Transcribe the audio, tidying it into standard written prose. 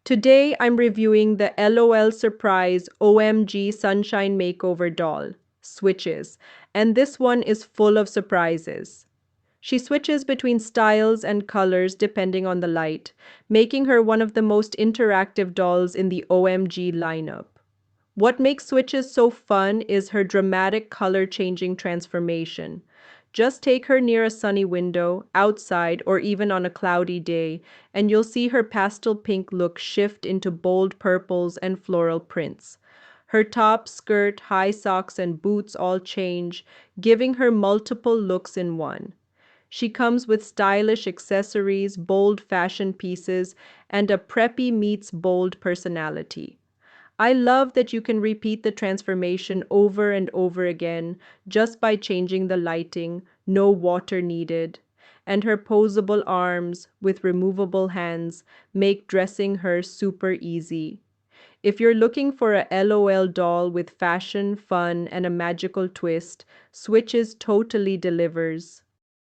Today I'm reviewing the LOL Surprise OMG Sunshine Makeover doll, Switches, and this one is full of surprises. She switches between styles and colors depending on the light, making her one of the most interactive dolls in the OMG lineup. What makes Switches so fun is her dramatic color changing transformation. Just take her near a sunny window, outside, or even on a cloudy day, and you'll see her pastel pink look shift into bold purples and floral prints. Her top, skirt, high socks, and boots all change, giving her multiple looks in one. She comes with stylish accessories, bold fashion pieces, and a preppy meets bold personality. I love that you can repeat the transformation over and over again just by changing the lighting, no water needed. And her posable arms with removable hands make dressing her super easy. If you're looking for a LOL doll with fashion, fun, and a magical twist, Switches totally delivers.